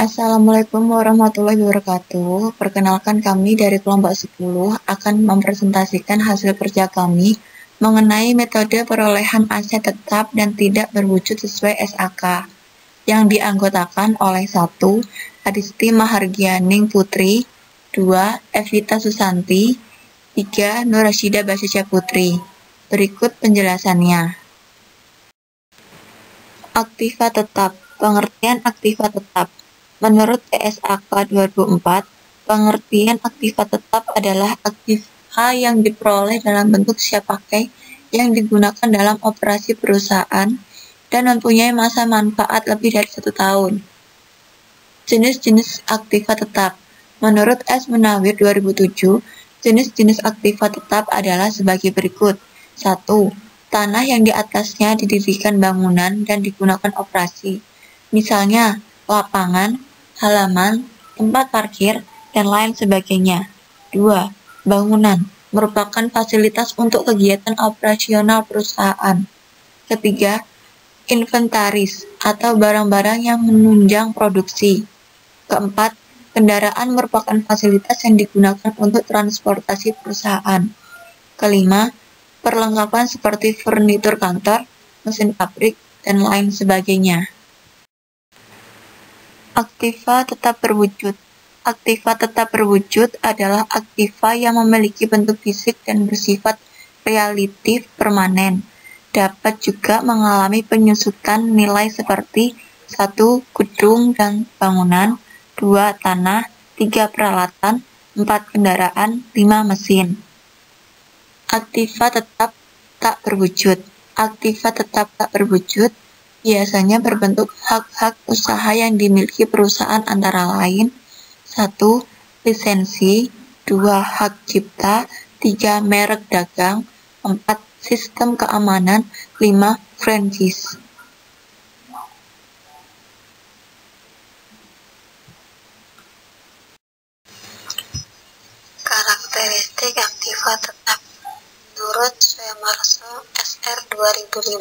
Assalamualaikum warahmatullahi wabarakatuh. Perkenalkan kami dari kelompok 10 akan mempresentasikan hasil kerja kami mengenai metode perolehan aset tetap dan tidak berwujud sesuai SAK yang dianggotakan oleh 1. Adisti Mahargianing Putri, 2. Evita Susanti, 3. Nur Rasyida Basisya Putri. Berikut penjelasannya. Aktiva tetap. Pengertian aktiva tetap. Menurut PSAK 2004, pengertian aktiva tetap adalah aktiva yang diperoleh dalam bentuk siap pakai yang digunakan dalam operasi perusahaan dan mempunyai masa manfaat lebih dari 1 tahun. Jenis-jenis aktiva tetap. Menurut S. Munawir 2007, jenis-jenis aktiva tetap adalah sebagai berikut. 1. Tanah yang di atasnya didirikan bangunan dan digunakan operasi. Misalnya, lapangan, halaman, tempat parkir, dan lain sebagainya. 2. Bangunan merupakan fasilitas untuk kegiatan operasional perusahaan. Ketiga, inventaris atau barang-barang yang menunjang produksi. Keempat, kendaraan merupakan fasilitas yang digunakan untuk transportasi perusahaan. Kelima, perlengkapan seperti furnitur kantor, mesin pabrik, dan lain sebagainya. Aktiva tetap berwujud. Aktiva tetap berwujud adalah aktiva yang memiliki bentuk fisik dan bersifat relatif permanen. Dapat juga mengalami penyusutan nilai seperti 1. Gedung dan bangunan, 2. Tanah, 3. Peralatan, 4. Kendaraan, 5. Mesin. Aktiva tetap tak berwujud. Aktiva tetap tak berwujud biasanya berbentuk hak-hak usaha yang dimiliki perusahaan antara lain 1. Lisensi, 2. Hak cipta, 3. Merek dagang, 4. Sistem keamanan, 5. Franchise. Karakteristik aktiva tetap. Menurut Suemarso SR 2005,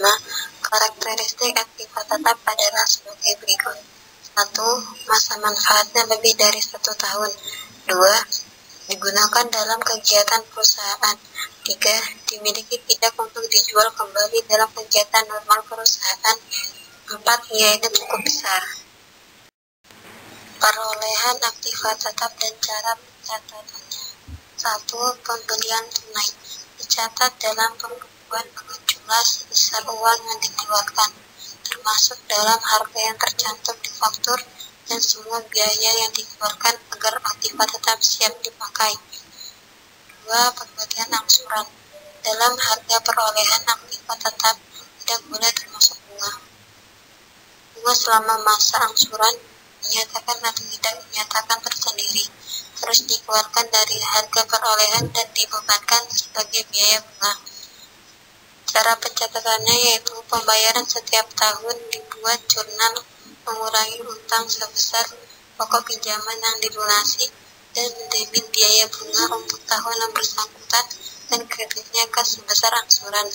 karakteristik aktiva tetap adalah sebagai berikut. 1. Masa manfaatnya lebih dari 1 tahun. 2. Digunakan dalam kegiatan perusahaan. 3. Dimiliki tidak untuk dijual kembali dalam kegiatan normal perusahaan. 4. Nilainya cukup besar. Perolehan aktiva tetap dan cara pencatatannya. 1. Pembelian tunai. Dicatat dalam pembukuan dengan jumlah sebesar uang yang dikeluarkan, termasuk dalam harga yang tercantum di faktur dan semua biaya yang dikeluarkan agar aktiva tetap siap dipakai. 2. Pembagian angsuran. Dalam harga perolehan aktiva tetap tidak boleh termasuk bunga. Bunga selama masa angsuran dinyatakan atau tidak dinyatakan tersendiri terus dikeluarkan dari harga perolehan dan dibebankan sebagai biaya bunga. Cara pencatatannya yaitu pembayaran setiap tahun dibuat jurnal mengurangi utang sebesar pokok pinjaman yang dilunasi dan mendebit biaya bunga untuk tahun yang bersangkutan dan kreditnya kas sebesar angsuran.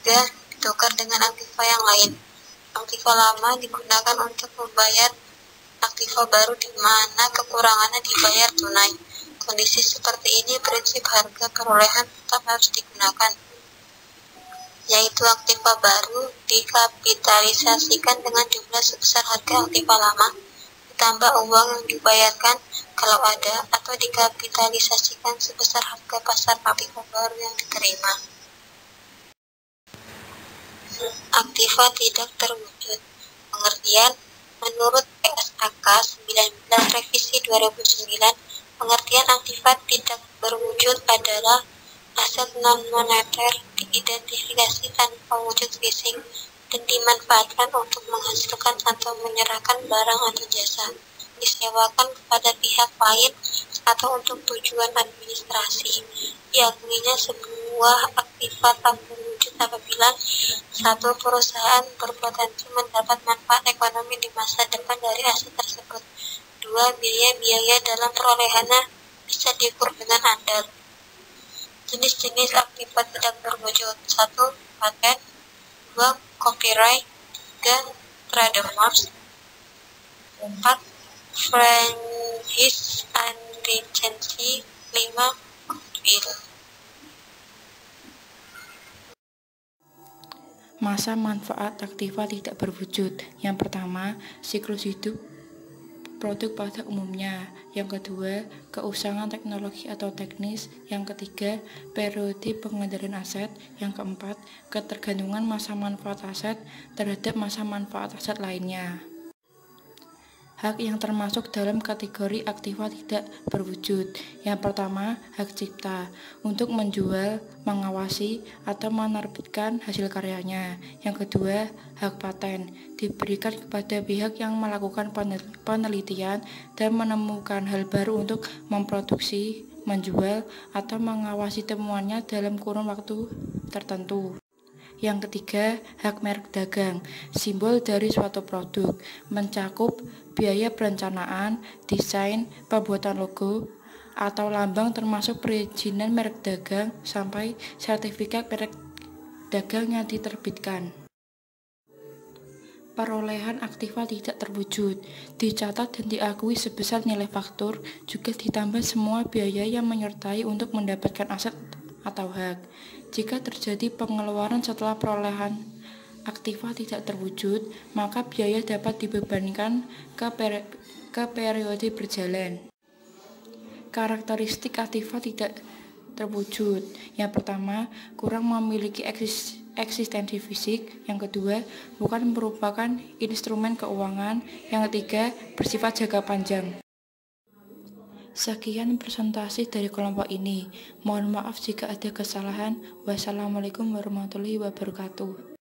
3. Ditukar dengan aktiva yang lain. Aktiva lama digunakan untuk membayar aktiva baru di mana kekurangannya dibayar tunai. Kondisi seperti ini prinsip harga perolehan tetap harus digunakan, yaitu aktiva baru dikapitalisasikan dengan jumlah sebesar harga aktiva lama ditambah uang yang dibayarkan kalau ada atau dikapitalisasikan sebesar harga pasar aktiva baru yang diterima. Aktiva tidak terwujud. Pengertian. Menurut PSAK 19 Revisi 2009, pengertian aktiva tidak berwujud adalah aset non-moneter diidentifikasi tanpa wujud fisik dan dimanfaatkan untuk menghasilkan atau menyerahkan barang atau jasa, disewakan kepada pihak lain atau untuk tujuan administrasi. Diakuinya sebuah aktiva tak berwujud apabila 1. Perusahaan berpotensi mendapat manfaat ekonomi di masa depan dari aset tersebut. 2. Biaya-biaya dalam perolehannya bisa diukur dengan andal. Jenis-jenis aktiva tidak berwujud. 1. Paten. 2. Copyright. 3. Trademarks. 4. franchise and regency. 5. Goodwill. Masa manfaat aktiva tidak berwujud. Yang pertama, siklus hidup produk pada umumnya. Yang kedua, keusangan teknologi atau teknis. Yang ketiga, periode pengendalian aset. Yang keempat, ketergantungan masa manfaat aset terhadap masa manfaat aset lainnya. Hak yang termasuk dalam kategori aktiva tidak berwujud. Yang pertama, hak cipta untuk menjual, mengawasi, atau menerbitkan hasil karyanya. Yang kedua, hak paten diberikan kepada pihak yang melakukan penelitian dan menemukan hal baru untuk memproduksi, menjual, atau mengawasi temuannya dalam kurun waktu tertentu. Yang ketiga, hak merek dagang, simbol dari suatu produk, mencakup biaya perencanaan, desain, pembuatan logo, atau lambang termasuk perizinan merek dagang sampai sertifikat merek dagang yang diterbitkan. Perolehan aktiva tidak terwujud, dicatat dan diakui sebesar nilai faktur, juga ditambah semua biaya yang menyertai untuk mendapatkan aset atau hak. Jika terjadi pengeluaran setelah perolehan aktiva tidak terwujud, maka biaya dapat dibebankan ke periode berjalan. Karakteristik aktiva tidak terwujud. Yang pertama, kurang memiliki eksistensi fisik. Yang kedua, bukan merupakan instrumen keuangan. Yang ketiga, bersifat jangka panjang. Sekian presentasi dari kelompok ini. Mohon maaf jika ada kesalahan. Wassalamualaikum warahmatullahi wabarakatuh.